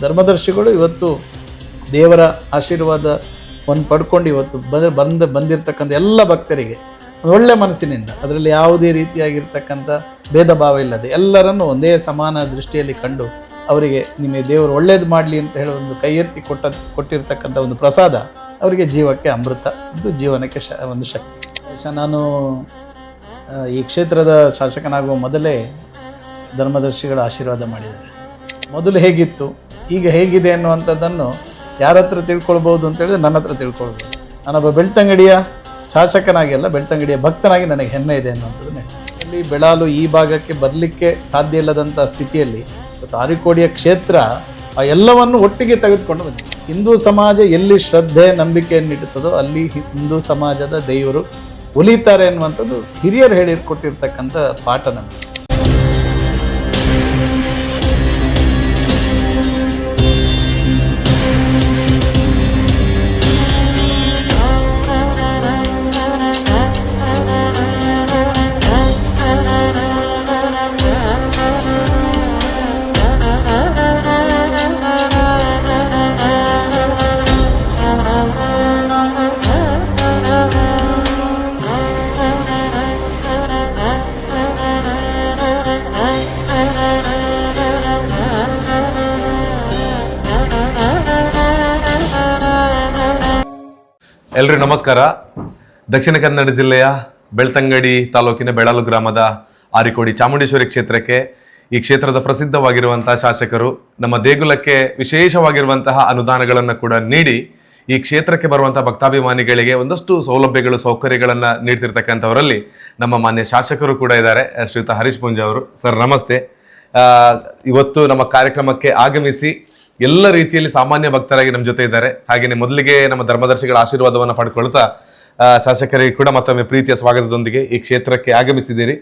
ಧರ್ಮದರ್ಶಿಗಳು ಇವತ್ತು ದೇವರ ಆಶೀರ್ವಾದವನ್ನು ಪಡ್ಕೊಂಡು ಇವತ್ತು ಬಂದಿರತಕ್ಕಂಥ ಎಲ್ಲ ಭಕ್ತರಿಗೆ ಒಳ್ಳೆ ಮನಸ್ಸಿನಿಂದ, ಅದರಲ್ಲಿ ಯಾವುದೇ ರೀತಿಯಾಗಿರ್ತಕ್ಕಂಥ ಭೇದ ಭಾವ ಇಲ್ಲದೆ ಎಲ್ಲರನ್ನು ಒಂದೇ ಸಮಾನ ದೃಷ್ಟಿಯಲ್ಲಿ ಕಂಡು ಅವರಿಗೆ ನಿಮಗೆ ದೇವರು ಒಳ್ಳೇದು ಮಾಡಲಿ ಅಂತ ಹೇಳಿ ಒಂದು ಕೈ ಎತ್ತಿ ಕೊಟ್ಟಿರ್ತಕ್ಕಂಥ ಒಂದು ಪ್ರಸಾದ ಅವರಿಗೆ ಜೀವಕ್ಕೆ ಅಮೃತ, ಇದು ಜೀವನಕ್ಕೆ ಒಂದು ಶಕ್ತಿ. ನಾನು ಈ ಕ್ಷೇತ್ರದ ಶಾಸಕನಾಗುವ ಮೊದಲೇ ಧರ್ಮದರ್ಶಿಗಳ ಆಶೀರ್ವಾದ ಮಾಡಿದ್ದಾರೆ. ಮೊದಲು ಹೇಗಿತ್ತು, ಈಗ ಹೇಗಿದೆ ಅನ್ನುವಂಥದ್ದನ್ನು ಯಾರ ಹತ್ರ ತಿಳ್ಕೊಳ್ಬೋದು ಅಂತೇಳಿದ್ರೆ ನನ್ನ ಹತ್ರ ತಿಳ್ಕೊಳ್ಬೋದು. ನಾನೊಬ್ಬ ಬೆಳ್ತಂಗಡಿಯ ಶಾಸಕನಾಗಿ ಅಲ್ಲ, ಬೆಳ್ತಂಗಡಿಯ ಭಕ್ತನಾಗಿ ನನಗೆ ಹೆಮ್ಮೆ ಇದೆ ಅನ್ನುವಂಥದ್ದು. ಇಲ್ಲಿ ಬೆಳಾಲು ಈ ಭಾಗಕ್ಕೆ ಬರಲಿಕ್ಕೆ ಸಾಧ್ಯ ಇಲ್ಲದಂಥ ಸ್ಥಿತಿಯಲ್ಲಿ ಇವತ್ತು ಆರಿಕೋಡಿಯ ಕ್ಷೇತ್ರ ಆ ಎಲ್ಲವನ್ನು ಒಟ್ಟಿಗೆ ತೆಗೆದುಕೊಂಡು ಬಂದಿದೆ. ಹಿಂದೂ ಸಮಾಜ ಎಲ್ಲಿ ಶ್ರದ್ಧೆ ನಂಬಿಕೆಯನ್ನಿಡುತ್ತದೋ ಅಲ್ಲಿ ಹಿಂದೂ ಸಮಾಜದ ದೇವರು ಒಲಿತಾರೆ ಅನ್ನುವಂಥದ್ದು ಹಿರಿಯರು ಹೇಳಿಕೊಟ್ಟಿರ್ತಕ್ಕಂಥ ಪಾಠ ನಮಗೆ. ಎಲ್ರಿಗೂ ನಮಸ್ಕಾರ. ದಕ್ಷಿಣ ಕನ್ನಡ ಜಿಲ್ಲೆಯ ಬೆಳ್ತಂಗಡಿ ತಾಲೂಕಿನ ಬೆಳಾಲು ಗ್ರಾಮದ ಆರಿಕೋಡಿ ಚಾಮುಂಡೇಶ್ವರಿ ಕ್ಷೇತ್ರಕ್ಕೆ ಈ ಕ್ಷೇತ್ರದ ಪ್ರಸಿದ್ಧವಾಗಿರುವಂತಹ ಶಾಸಕರು ನಮ್ಮ ದೇಗುಲಕ್ಕೆ ವಿಶೇಷವಾಗಿರುವಂತಹ ಅನುದಾನಗಳನ್ನು ಕೂಡ ನೀಡಿ ಈ ಕ್ಷೇತ್ರಕ್ಕೆ ಬರುವಂತಹ ಭಕ್ತಾಭಿಮಾನಿಗಳಿಗೆ ಒಂದಷ್ಟು ಸೌಲಭ್ಯಗಳು ಸೌಕರ್ಯಗಳನ್ನು ನೀಡ್ತಿರ್ತಕ್ಕಂಥವರಲ್ಲಿ ನಮ್ಮ ಮಾನ್ಯ ಶಾಸಕರು ಕೂಡ ಇದ್ದಾರೆ, ಶ್ರೀಯುತ ಹರೀಶ್ ಪುಂಜ ಅವರು. ಸರ್ ನಮಸ್ತೆ. ಇವತ್ತು ನಮ್ಮ ಕಾರ್ಯಕ್ರಮಕ್ಕೆ ಆಗಮಿಸಿ ಎಲ್ಲ ರೀತಿಯಲ್ಲಿ ಸಾಮಾನ್ಯ ಭಕ್ತರಾಗಿ ನಮ್ಮ ಜೊತೆ ಇದ್ದಾರೆ. ಹಾಗೆಯೇ ಮೊದಲಿಗೆ ನಮ್ಮ ಧರ್ಮದರ್ಶಿಗಳ ಆಶೀರ್ವಾದವನ್ನು ಪಡ್ಕೊಳ್ತಾ ಶಾಸಕರಿಗೆ ಕೂಡ ಮತ್ತೊಮ್ಮೆ ಪ್ರೀತಿಯ ಸ್ವಾಗತದೊಂದಿಗೆ ಈ ಕ್ಷೇತ್ರಕ್ಕೆ ಆಗಮಿಸಿದ್ದೀರಿ.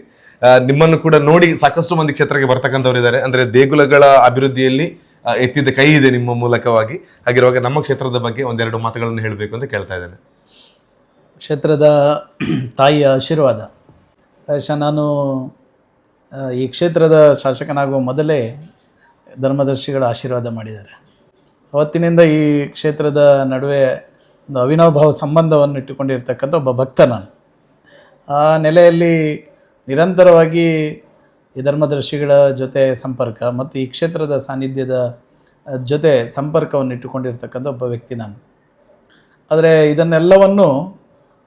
ನಿಮ್ಮನ್ನು ಕೂಡ ನೋಡಿ ಸಾಕಷ್ಟು ಮಂದಿ ಕ್ಷೇತ್ರಕ್ಕೆ ಬರ್ತಕ್ಕಂಥವ್ರು ಇದ್ದಾರೆ. ಅಂದರೆ ದೇಗುಲಗಳ ಅಭಿವೃದ್ಧಿಯಲ್ಲಿ ಎತ್ತಿದ ಕೈ ಇದೆ ನಿಮ್ಮ ಮೂಲಕವಾಗಿ. ಹಾಗಿರುವಾಗ ನಮ್ಮ ಕ್ಷೇತ್ರದ ಬಗ್ಗೆ ಒಂದೆರಡು ಮಾತುಗಳನ್ನು ಹೇಳಬೇಕು ಅಂತ ಕೇಳ್ತಾ ಇದ್ದೇನೆ. ಕ್ಷೇತ್ರದ ತಾಯಿಯ ಆಶೀರ್ವಾದ. ನಾನು ಈ ಕ್ಷೇತ್ರದ ಶಾಸಕನಾಗುವ ಮೊದಲೇ ಧರ್ಮದರ್ಶಿಗಳ ಆಶೀರ್ವಾದ ಮಾಡಿದ್ದಾರೆ. ಅವತ್ತಿನಿಂದ ಈ ಕ್ಷೇತ್ರದ ನಡುವೆ ಒಂದು ಅವಿನಾಭಾವ ಸಂಬಂಧವನ್ನು ಇಟ್ಟುಕೊಂಡಿರ್ತಕ್ಕಂಥ ಒಬ್ಬ ಭಕ್ತ ನಾನು. ಆ ನೆಲೆಯಲ್ಲಿ ನಿರಂತರವಾಗಿ ಈ ಧರ್ಮದರ್ಶಿಗಳ ಜೊತೆ ಸಂಪರ್ಕ ಮತ್ತು ಈ ಕ್ಷೇತ್ರದ ಸಾನ್ನಿಧ್ಯದ ಜೊತೆ ಸಂಪರ್ಕವನ್ನು ಇಟ್ಟುಕೊಂಡಿರ್ತಕ್ಕಂಥ ಒಬ್ಬ ವ್ಯಕ್ತಿ ನಾನು. ಆದರೆ ಇದನ್ನೆಲ್ಲವನ್ನು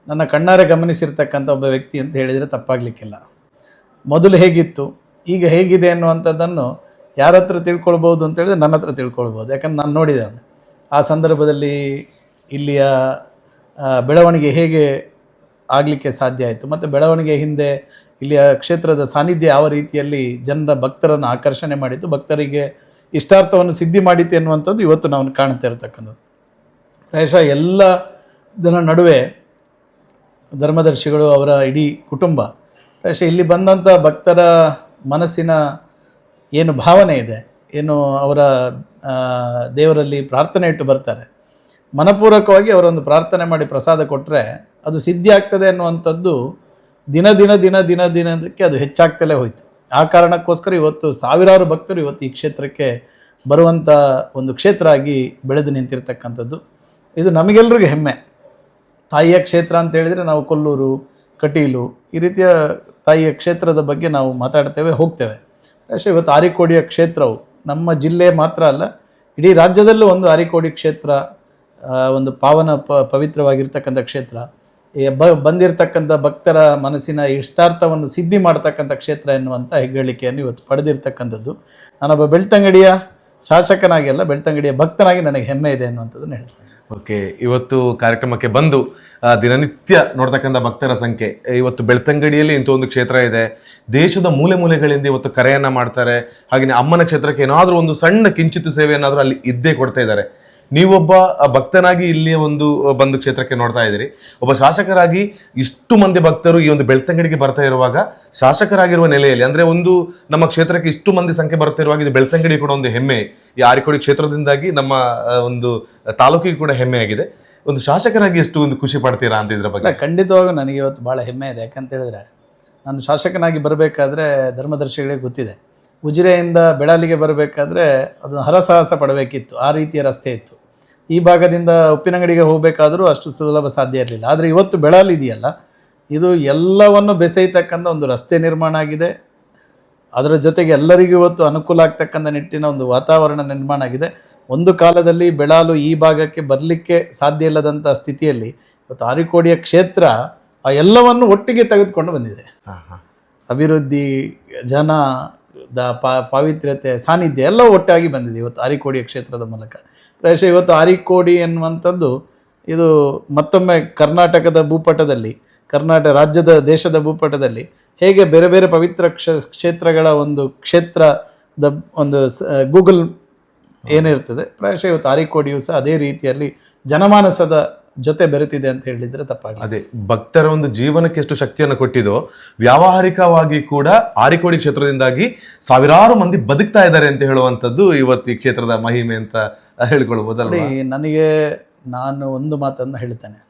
ನನ್ನ ಕಣ್ಣಾರೆ ಗಮನಿಸಿರ್ತಕ್ಕಂಥ ಒಬ್ಬ ವ್ಯಕ್ತಿ ಅಂತ ಹೇಳಿದರೆ ತಪ್ಪಾಗಲಿಕ್ಕಿಲ್ಲ. ಮೊದಲು ಹೇಗಿತ್ತು, ಈಗ ಹೇಗಿದೆ ಅನ್ನುವಂಥದ್ದನ್ನು ಯಾರ ಹತ್ರ ತಿಳ್ಕೊಳ್ಬೋದು ಅಂತೇಳಿದ್ರೆ ನನ್ನ ಹತ್ರ ತಿಳ್ಕೊಳ್ಬೋದು. ಯಾಕಂದ್ರೆ ನಾನು ನೋಡಿದ್ದೇನೆ ಆ ಸಂದರ್ಭದಲ್ಲಿ ಇಲ್ಲಿಯ ಬೆಳವಣಿಗೆ ಹೇಗೆ ಆಗಲಿಕ್ಕೆ ಸಾಧ್ಯ ಆಯಿತು, ಮತ್ತು ಬೆಳವಣಿಗೆ ಹಿಂದೆ ಇಲ್ಲಿಯ ಕ್ಷೇತ್ರದ ಸಾನ್ನಿಧ್ಯ ಯಾವ ರೀತಿಯಲ್ಲಿ ಜನರ ಭಕ್ತರನ್ನು ಆಕರ್ಷಣೆ ಮಾಡಿತ್ತು, ಭಕ್ತರಿಗೆ ಇಷ್ಟಾರ್ಥವನ್ನು ಸಿದ್ಧಿ ಮಾಡಿತ್ತು ಎನ್ನುವಂಥದ್ದು ಇವತ್ತು ನಾವು ಕಾಣ್ತಾ ಇರತಕ್ಕಂಥದ್ದು. ಪ್ರಾಯಶಃ ಎಲ್ಲ ಜನ ನಡುವೆ ಧರ್ಮದರ್ಶಿಗಳು ಅವರ ಇಡೀ ಕುಟುಂಬ ಪ್ರಾಯಶಃ ಇಲ್ಲಿ ಬಂದಂಥ ಭಕ್ತರ ಮನಸ್ಸಿನ ಏನು ಭಾವನೆ ಇದೆ, ಏನು ಅವರ ದೇವರಲ್ಲಿ ಪ್ರಾರ್ಥನೆ ಇಟ್ಟು ಬರ್ತಾರೆ, ಮನಪೂರ್ವಕವಾಗಿ ಅವರೊಂದು ಪ್ರಾರ್ಥನೆ ಮಾಡಿ ಪ್ರಸಾದ ಕೊಟ್ಟರೆ ಅದು ಸಿದ್ಧಿ ಆಗ್ತದೆ ಅನ್ನುವಂಥದ್ದು ದಿನದಕ್ಕೆ ಅದು ಹೆಚ್ಚಾಗ್ತಲೇ ಹೋಯಿತು. ಆ ಕಾರಣಕ್ಕೋಸ್ಕರ ಇವತ್ತು ಸಾವಿರಾರು ಭಕ್ತರು ಇವತ್ತು ಈ ಕ್ಷೇತ್ರಕ್ಕೆ ಬರುವಂಥ ಒಂದು ಕ್ಷೇತ್ರ ಆಗಿ ಬೆಳೆದು ನಿಂತಿರ್ತಕ್ಕಂಥದ್ದು. ಇದು ನಮಗೆಲ್ಲರಿಗೂ ಹೆಮ್ಮೆ. ತಾಯಿಯ ಕ್ಷೇತ್ರ ಅಂತ ಹೇಳಿದರೆ ನಾವು ಕೊಲ್ಲೂರು, ಕಟೀಲು ಈ ರೀತಿಯ ತಾಯಿಯ ಕ್ಷೇತ್ರದ ಬಗ್ಗೆ ನಾವು ಮಾತಾಡ್ತೇವೆ, ಹೋಗ್ತೇವೆ. ಅಷ್ಟೇ ಇವತ್ತು ಆರಿಕೋಡಿಯ ಕ್ಷೇತ್ರವು ನಮ್ಮ ಜಿಲ್ಲೆ ಮಾತ್ರ ಅಲ್ಲ, ಇಡೀ ರಾಜ್ಯದಲ್ಲೂ ಒಂದು ಆರಿಕೋಡಿ ಕ್ಷೇತ್ರ ಒಂದು ಪಾವನ ಪವಿತ್ರವಾಗಿರ್ತಕ್ಕಂಥ ಕ್ಷೇತ್ರ, ಬಂದಿರತಕ್ಕಂಥ ಭಕ್ತರ ಮನಸ್ಸಿನ ಇಷ್ಟಾರ್ಥವನ್ನು ಸಿದ್ಧಿ ಮಾಡ್ತಕ್ಕಂಥ ಕ್ಷೇತ್ರ ಎನ್ನುವಂಥ ಹೆಗ್ಗಳಿಕೆಯನ್ನು ಇವತ್ತು ಪಡೆದಿರ್ತಕ್ಕಂಥದ್ದು. ನಾನೊಬ್ಬ ಬೆಳ್ತಂಗಡಿಯ ಶಾಸಕನಾಗಿ ಅಲ್ಲ, ಬೆಳ್ತಂಗಡಿಯ ಭಕ್ತನಾಗಿ ನನಗೆ ಹೆಮ್ಮೆ ಇದೆ ಅನ್ನುವಂಥದ್ದನ್ನು ಹೇಳ್ತೀನಿ. ಓಕೆ, ಇವತ್ತು ಕಾರ್ಯಕ್ರಮಕ್ಕೆ ಬಂದು ದಿನನಿತ್ಯ ನೋಡ್ತಕ್ಕಂಥ ಭಕ್ತರ ಸಂಖ್ಯೆ, ಇವತ್ತು ಬೆಳ್ತಂಗಡಿಯಲ್ಲಿ ಇಂಥ ಒಂದು ಕ್ಷೇತ್ರ ಇದೆ, ದೇಶದ ಮೂಲೆ ಮೂಲೆಗಳಿಂದ ಇವತ್ತು ಕರೆಯನ್ನು ಮಾಡ್ತಾರೆ. ಹಾಗೆಯೇ ಅಮ್ಮನ ಕ್ಷೇತ್ರಕ್ಕೆ ಏನಾದರೂ ಒಂದು ಸಣ್ಣ ಕಿಂಚಿತ್ತು ಸೇವೆ ಏನಾದರೂ ಅಲ್ಲಿ ಇದ್ದೇ ಕೊಡ್ತಾ ಇದ್ದಾರೆ. ನೀವೊಬ್ಬ ಭಕ್ತನಾಗಿ ಇಲ್ಲಿ ಒಂದು ಬಂದು ಕ್ಷೇತ್ರಕ್ಕೆ ನೋಡ್ತಾ ಇದ್ದೀರಿ, ಒಬ್ಬ ಶಾಸಕರಾಗಿ ಇಷ್ಟು ಮಂದಿ ಭಕ್ತರು ಈ ಒಂದು ಬೆಳ್ತಂಗಡಿಗೆ ಬರ್ತಾ ಇರುವಾಗ ಶಾಸಕರಾಗಿರುವ ನೆಲೆಯಲ್ಲಿ ಅಂದರೆ ಒಂದು ನಮ್ಮ ಕ್ಷೇತ್ರಕ್ಕೆ ಇಷ್ಟು ಮಂದಿ ಸಂಖ್ಯೆ ಬರ್ತಾ ಇರುವಾಗ ಇದು ಬೆಳ್ತಂಗಡಿ ಕೂಡ ಒಂದು ಹೆಮ್ಮೆ. ಈ ಆರಿಕೋಡಿ ಕ್ಷೇತ್ರದಿಂದಾಗಿ ನಮ್ಮ ಒಂದು ತಾಲೂಕಿಗೆ ಕೂಡ ಹೆಮ್ಮೆ ಆಗಿದೆ. ಒಂದು ಶಾಸಕರಾಗಿ ಎಷ್ಟು ಒಂದು ಖುಷಿ ಪಡ್ತೀರಾ ಅಂತ ಇದ್ರ ಬಗ್ಗೆ? ಖಂಡಿತವಾಗೂ ನನಗೆ ಇವತ್ತು ಭಾಳ ಹೆಮ್ಮೆ ಇದೆ. ಯಾಕಂತ ಹೇಳಿದ್ರೆ ನಾನು ಶಾಸಕನಾಗಿ ಬರಬೇಕಾದ್ರೆ ಧರ್ಮದರ್ಶಿಗಳಿಗೆ ಗೊತ್ತಿದೆ ಉಜಿರೆಯಿಂದ ಬೆಳಾಲಿಗೆ ಬರಬೇಕಾದ್ರೆ ಅದು ಹರಸಾಹಸ ಪಡಬೇಕಿತ್ತು, ಆ ರೀತಿಯ ರಸ್ತೆ ಇತ್ತು. ಈ ಭಾಗದಿಂದ ಉಪ್ಪಿನಂಗಡಿಗೆ ಹೋಗಬೇಕಾದರೂ ಅಷ್ಟು ಸುಲಭ ಸಾಧ್ಯ ಇರಲಿಲ್ಲ. ಆದರೆ ಇವತ್ತು ಬೆಳಾಲಿ ಇದೆಯಲ್ಲ, ಇದು ಎಲ್ಲವನ್ನು ಬೆಸೆಯತಕ್ಕಂಥ ಒಂದು ರಸ್ತೆ ನಿರ್ಮಾಣ ಆಗಿದೆ. ಅದರ ಜೊತೆಗೆ ಎಲ್ಲರಿಗೂ ಇವತ್ತು ಅನುಕೂಲ ಆಗ್ತಕ್ಕಂಥ ನಿಟ್ಟಿನ ಒಂದು ವಾತಾವರಣ ನಿರ್ಮಾಣ ಆಗಿದೆ. ಒಂದು ಕಾಲದಲ್ಲಿ ಬೆಳಾಲು ಈ ಭಾಗಕ್ಕೆ ಬರಲಿಕ್ಕೆ ಸಾಧ್ಯ ಇಲ್ಲದಂಥ ಸ್ಥಿತಿಯಲ್ಲಿ ಇವತ್ತು ಆರಿಕೋಡಿಯ ಕ್ಷೇತ್ರ ಆ ಎಲ್ಲವನ್ನು ಒಟ್ಟಿಗೆ ತೆಗೆದುಕೊಂಡು ಬಂದಿದೆ. ಅಭಿವೃದ್ಧಿ, ಜನ, ಪಾವಿತ್ರ್ಯತೆ, ಸಾನ್ನಿಧ್ಯ ಎಲ್ಲ ಒಟ್ಟಾಗಿ ಬಂದಿದೆ ಇವತ್ತು ಆರಿಕೋಡಿಯ ಕ್ಷೇತ್ರದ ಮೂಲಕ. ಪ್ರಾಯಶಃ ಇವತ್ತು ಆರಿಕೋಡಿ ಎನ್ನುವಂಥದ್ದು ಇದು ಮತ್ತೊಮ್ಮೆ ಕರ್ನಾಟಕದ ಭೂಪಟದಲ್ಲಿ, ರಾಜ್ಯದ ದೇಶದ ಭೂಪಟದಲ್ಲಿ ಹೇಗೆ ಬೇರೆ ಬೇರೆ ಪವಿತ್ರ ಕ್ಷೇತ್ರಗಳ ಒಂದು ಕ್ಷೇತ್ರದ ಒಂದು ಗೂಗಲ್ ಏನಿರ್ತದೆ, ಪ್ರಾಯಶಃ ಇವತ್ತು ಆರಿಕೋಡಿಯು ಸಹ ಅದೇ ರೀತಿಯಲ್ಲಿ ಜನಮಾನಸದ ಜೊತೆ ಬೆರೆತಿದೆ ಅಂತ ಹೇಳಿದ್ರೆ ತಪ್ಪಾಗಿ. ಅದೇ ಭಕ್ತರ ಒಂದು ಜೀವನಕ್ಕೆ ಎಷ್ಟು ಶಕ್ತಿಯನ್ನು ಕೊಟ್ಟಿದೋ, ವ್ಯಾವಹಾರಿಕವಾಗಿ ಕೂಡ ಆರಿಕೋಡಿ ಕ್ಷೇತ್ರದಿಂದಾಗಿ ಸಾವಿರಾರು ಮಂದಿ ಬದುಕ್ತಾ ಇದ್ದಾರೆ ಅಂತ ಹೇಳುವಂಥದ್ದು ಇವತ್ತು ಈ ಕ್ಷೇತ್ರದ ಮಹಿಮೆ ಅಂತ ಹೇಳ್ಕೊಳ್ಬೋದಲ್ಲ. ನಾನು ಒಂದು ಮಾತನ್ನು ಹೇಳ್ತೇನೆ,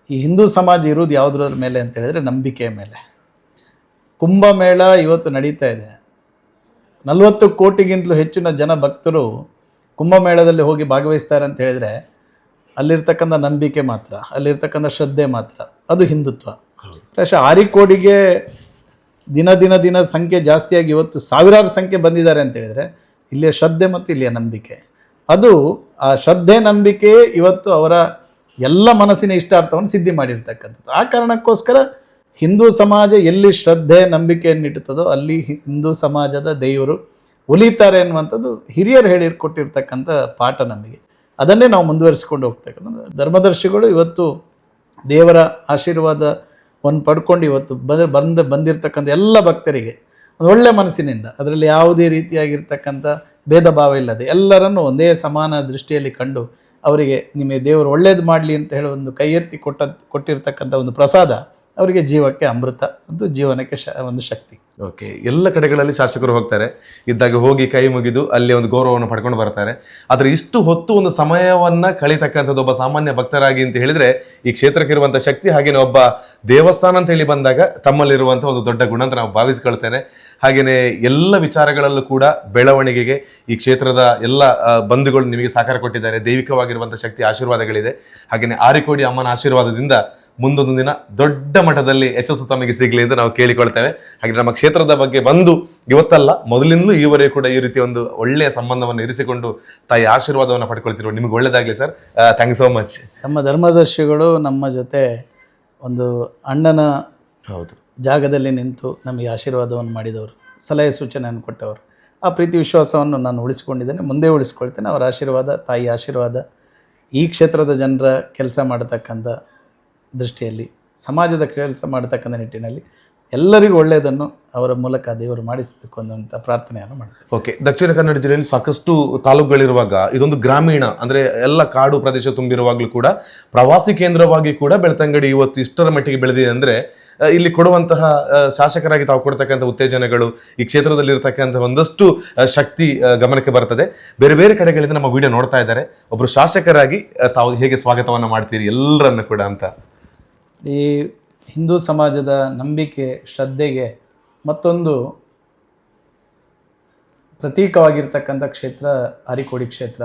ಈ ಹಿಂದೂ ಸಮಾಜ ಇರುವುದು ಯಾವುದ್ರ ಮೇಲೆ ಅಂತ ಹೇಳಿದ್ರೆ ನಂಬಿಕೆಯ ಮೇಲೆ. ಕುಂಭಮೇಳ ಇವತ್ತು ನಡೀತಾ ಇದೆ. 40 ಕೋಟಿಗಿಂತಲೂ ಹೆಚ್ಚಿನ ಜನ ಭಕ್ತರು ಕುಂಭಮೇಳದಲ್ಲಿ ಹೋಗಿ ಭಾಗವಹಿಸ್ತಾರೆ ಅಂತ ಹೇಳಿದರೆ ಅಲ್ಲಿರ್ತಕ್ಕಂಥ ನಂಬಿಕೆ ಮಾತ್ರ, ಅಲ್ಲಿರ್ತಕ್ಕಂಥ ಶ್ರದ್ಧೆ ಮಾತ್ರ, ಅದು ಹಿಂದುತ್ವ. ಪ್ರಾಯಶಃ ಆರಿಕೋಡಿಗೆ ದಿನ ಸಂಖ್ಯೆ ಜಾಸ್ತಿಯಾಗಿ ಇವತ್ತು ಸಾವಿರಾರು ಸಂಖ್ಯೆ ಬಂದಿದ್ದಾರೆ ಅಂತ ಹೇಳಿದರೆ ಇಲ್ಲಿಯ ಶ್ರದ್ಧೆ ಮತ್ತು ಇಲ್ಲಿಯ ನಂಬಿಕೆ, ಅದು ಆ ಶ್ರದ್ಧೆ ನಂಬಿಕೆ ಇವತ್ತು ಅವರ ಎಲ್ಲ ಮನಸ್ಸಿನ ಇಷ್ಟಾರ್ಥವನ್ನು ಸಿದ್ಧಿ ಮಾಡಿರ್ತಕ್ಕಂಥದ್ದು. ಆ ಕಾರಣಕ್ಕೋಸ್ಕರ ಹಿಂದೂ ಸಮಾಜ ಎಲ್ಲಿ ಶ್ರದ್ಧೆ ನಂಬಿಕೆಯನ್ನಿಟ್ಟುತ್ತದೋ ಅಲ್ಲಿ ಹಿಂದೂ ಸಮಾಜದ ದೇವರು ಒಲಿತಾರೆ ಅನ್ನುವಂಥದ್ದು ಹಿರಿಯರು ಹೇಳಿಕೊಟ್ಟಿರ್ತಕ್ಕಂಥ ಪಾಠ ನಮಗೆ. ಅದನ್ನೇ ನಾವು ಮುಂದುವರಿಸಿಕೊಂಡು ಹೋಗ್ತಕ್ಕಂಥ ಧರ್ಮದರ್ಶಿಗಳು ಇವತ್ತು ದೇವರ ಆಶೀರ್ವಾದವನ್ನು ಪಡ್ಕೊಂಡು ಇವತ್ತು ಬಂದಿರತಕ್ಕಂಥ ಎಲ್ಲ ಭಕ್ತರಿಗೆ ಒಂದು ಒಳ್ಳೆಯ ಮನಸ್ಸಿನಿಂದ, ಅದರಲ್ಲಿ ಯಾವುದೇ ರೀತಿಯಾಗಿರ್ತಕ್ಕಂಥ ಭೇದ ಭಾವ ಇಲ್ಲದೆ ಎಲ್ಲರನ್ನು ಒಂದೇ ಸಮಾನ ದೃಷ್ಟಿಯಲ್ಲಿ ಕಂಡು ಅವರಿಗೆ ನಿಮಗೆ ದೇವರು ಒಳ್ಳೇದು ಮಾಡಲಿ ಅಂತ ಹೇಳಿ ಒಂದು ಕೈ ಎತ್ತಿ ಕೊಟ್ಟಿರ್ತಕ್ಕಂಥ ಒಂದು ಪ್ರಸಾದ ಅವರಿಗೆ ಜೀವಕ್ಕೆ ಅಮೃತ, ಅದು ಜೀವನಕ್ಕೆ ಒಂದು ಶಕ್ತಿ. ಓಕೆ, ಎಲ್ಲ ಕಡೆಗಳಲ್ಲಿ ಶಾಸಕರು ಹೋಗ್ತಾರೆ, ಇದ್ದಾಗ ಹೋಗಿ ಕೈ ಮುಗಿದು ಅಲ್ಲಿ ಒಂದು ಗೌರವವನ್ನು ಪಡ್ಕೊಂಡು ಬರ್ತಾರೆ. ಆದರೆ ಇಷ್ಟು ಹೊತ್ತು ಒಂದು ಸಮಯವನ್ನು ಕಳೀತಕ್ಕಂಥದ್ದು ಒಬ್ಬ ಸಾಮಾನ್ಯ ಭಕ್ತರಾಗಿ ಅಂತ ಹೇಳಿದರೆ ಈ ಕ್ಷೇತ್ರಕ್ಕೆ ಇರುವಂಥ ಶಕ್ತಿ, ಹಾಗೆಯೇ ಒಬ್ಬ ದೇವಸ್ಥಾನ ಅಂತ ಹೇಳಿ ಬಂದಾಗ ತಮ್ಮಲ್ಲಿರುವಂಥ ಒಂದು ದೊಡ್ಡ ಗುಣ ಅಂತ ನಾವು ಭಾವಿಸ್ಕೊಳ್ತೇನೆ. ಹಾಗೆಯೇ ಎಲ್ಲ ವಿಚಾರಗಳಲ್ಲೂ ಕೂಡ ಬೆಳವಣಿಗೆಗೆ ಈ ಕ್ಷೇತ್ರದ ಎಲ್ಲ ಬಂಧುಗಳು ನಿಮಗೆ ಸಹಕಾರ ಕೊಟ್ಟಿದ್ದಾರೆ. ದೈವಿಕವಾಗಿರುವಂಥ ಶಕ್ತಿ ಆಶೀರ್ವಾದಗಳಿದೆ. ಹಾಗೆಯೇ ಆರಿಕೋಡಿ ಅಮ್ಮನ ಆಶೀರ್ವಾದದಿಂದ ಮುಂದೊಂದು ದಿನ ದೊಡ್ಡ ಮಟ್ಟದಲ್ಲಿ ಯಶಸ್ಸು ತಮಗೆ ಸಿಗಲಿ ಅಂತ ನಾವು ಕೇಳಿಕೊಳ್ತೇವೆ. ಹಾಗೆ ನಮ್ಮ ಕ್ಷೇತ್ರದ ಬಗ್ಗೆ ಬಂದು ಇವತ್ತಲ್ಲ ಮೊದಲಿಂದಲೂ ಈವರೆಗೂ ಕೂಡ ಈ ರೀತಿ ಒಂದು ಒಳ್ಳೆಯ ಸಂಬಂಧವನ್ನು ಇರಿಸಿಕೊಂಡು ತಾಯಿ ಆಶೀರ್ವಾದವನ್ನು ಪಡ್ಕೊಳ್ತಿರೋ ನಿಮಗೆ ಒಳ್ಳೆಯದಾಗಲಿ sir. Thank you so much. ನಮ್ಮ ಧರ್ಮದರ್ಶಿಗಳು ನಮ್ಮ ಜೊತೆ ಒಂದು ಅಣ್ಣನ ಜಾಗದಲ್ಲಿ ನಿಂತು ನಮಗೆ ಆಶೀರ್ವಾದವನ್ನು ಮಾಡಿದವರು, ಸಲಹೆ ಸೂಚನೆಯನ್ನು ಕೊಟ್ಟವರು. ಆ ಪ್ರೀತಿ ವಿಶ್ವಾಸವನ್ನು ನಾನು ಉಳಿಸ್ಕೊಂಡಿದ್ದೇನೆ, ಮುಂದೆ ಉಳಿಸ್ಕೊಳ್ತೇನೆ. ಅವರ ಆಶೀರ್ವಾದ, ತಾಯಿ ಆಶೀರ್ವಾದ ಈ ಕ್ಷೇತ್ರದ ಜನರ ಕೆಲಸ ಮಾಡತಕ್ಕಂಥ ದೃಷ್ಟಿಯಲ್ಲಿ, ಸಮಾಜದ ಕೆಲಸ ಮಾಡತಕ್ಕಂಥ ನಿಟ್ಟಿನಲ್ಲಿ ಎಲ್ಲರಿಗೂ ಒಳ್ಳೆಯದನ್ನು ಅವರ ಮೂಲಕ ದೇವರು ಮಾಡಿಸಬೇಕು ಅನ್ನುವಂಥ ಪ್ರಾರ್ಥನೆಯನ್ನು ಮಾಡ್ತೇವೆ. ಓಕೆ, ದಕ್ಷಿಣ ಕನ್ನಡ ಜಿಲ್ಲೆಯಲ್ಲಿ ಸಾಕಷ್ಟು ತಾಲೂಕುಗಳಿರುವಾಗ ಇದೊಂದು ಗ್ರಾಮೀಣ ಅಂದರೆ ಎಲ್ಲ ಕಾಡು ಪ್ರದೇಶ ತುಂಬಿರುವಾಗಲೂ ಕೂಡ ಪ್ರವಾಸಿ ಕೇಂದ್ರವಾಗಿ ಕೂಡ ಬೆಳ್ತಂಗಡಿ ಇವತ್ತು ಇಷ್ಟರ ಮಟ್ಟಿಗೆ ಬೆಳೆದಿದೆ. ಅಂದರೆ ಇಲ್ಲಿ ಕೊಡುವಂತಹ ಶಾಸಕರಾಗಿ ತಾವು ಕೊಡ್ತಕ್ಕಂಥ ಉತ್ತೇಜನಗಳು, ಈ ಕ್ಷೇತ್ರದಲ್ಲಿ ಇರತಕ್ಕಂಥ ಒಂದಷ್ಟು ಶಕ್ತಿ ಗಮನಕ್ಕೆ ಬರ್ತದೆ. ಬೇರೆ ಬೇರೆ ಕಡೆಗಳಿಂದ ನಮ್ಮ ವಿಡಿಯೋ ನೋಡ್ತಾ ಇದ್ದಾರೆ. ಒಬ್ಬರು ಶಾಸಕರಾಗಿ ತಾವು ಹೇಗೆ ಸ್ವಾಗತವನ್ನು ಮಾಡ್ತೀರಿ ಎಲ್ಲರನ್ನು ಕೂಡ ಅಂತ? ಈ ಹಿಂದೂ ಸಮಾಜದ ನಂಬಿಕೆ, ಶ್ರದ್ಧೆಗೆ ಮತ್ತೊಂದು ಪ್ರತೀಕವಾಗಿರ್ತಕ್ಕಂಥ ಕ್ಷೇತ್ರ ಆರಿಕೋಡಿ ಕ್ಷೇತ್ರ.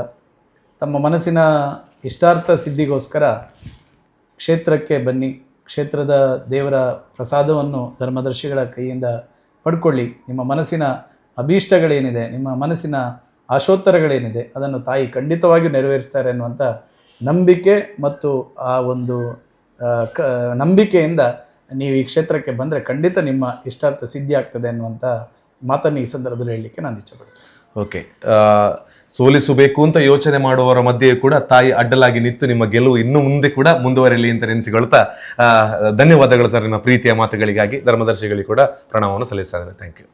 ತಮ್ಮ ಮನಸ್ಸಿನ ಇಷ್ಟಾರ್ಥ ಸಿದ್ಧಿಗೋಸ್ಕರ ಕ್ಷೇತ್ರಕ್ಕೆ ಬನ್ನಿ, ಕ್ಷೇತ್ರದ ದೇವರ ಪ್ರಸಾದವನ್ನು ಧರ್ಮದರ್ಶಿಗಳ ಕೈಯಿಂದ ಪಡ್ಕೊಳ್ಳಿ. ನಿಮ್ಮ ಮನಸ್ಸಿನ ಅಭೀಷ್ಟಗಳೇನಿದೆ, ನಿಮ್ಮ ಮನಸ್ಸಿನ ಆಶೋತ್ತರಗಳೇನಿದೆ ಅದನ್ನು ತಾಯಿ ಖಂಡಿತವಾಗಿಯೂ ನೆರವೇರಿಸ್ತಾರೆ ಅನ್ನುವಂಥ ನಂಬಿಕೆ ಮತ್ತು ಆ ಒಂದು ನಂಬಿಕೆಯಿಂದ ನೀವು ಈ ಕ್ಷೇತ್ರಕ್ಕೆ ಬಂದರೆ ಖಂಡಿತ ನಿಮ್ಮ ಇಷ್ಟಾರ್ಥ ಸಿದ್ಧಿ ಆಗ್ತದೆ ಅನ್ನುವಂಥ ಮಾತನ್ನು ಈ ಸಂದರ್ಭದಲ್ಲಿ ಹೇಳಲಿಕ್ಕೆ ನಾನು ಇಚ್ಛೆಪಡ್ತೀನಿ. ಓಕೆ, ಸೋಲಿಸಬೇಕು ಅಂತ ಯೋಚನೆ ಮಾಡುವವರ ಮಧ್ಯೆ ಕೂಡ ತಾಯಿ ಅಡ್ಡಲಾಗಿ ನಿಂತು ನಿಮ್ಮ ಗೆಲುವು ಇನ್ನು ಮುಂದೆ ಕೂಡ ಮುಂದುವರಿಯಲಿ ಅಂತ ನೆನೆಸಿಕೊಳ್ತಾ ಧನ್ಯವಾದಗಳು ಸರ್. ನಿಮ್ಮ ಪ್ರೀತಿಯ ಮಾತುಗಳಿಗಾಗಿ ಧರ್ಮದರ್ಶಿಗಳಿಗೆ ಕೂಡ ಪ್ರಣಾಮವನ್ನು ಸಲ್ಲಿಸ್ತಾ ಇದ್ದೇನೆ. Thank you.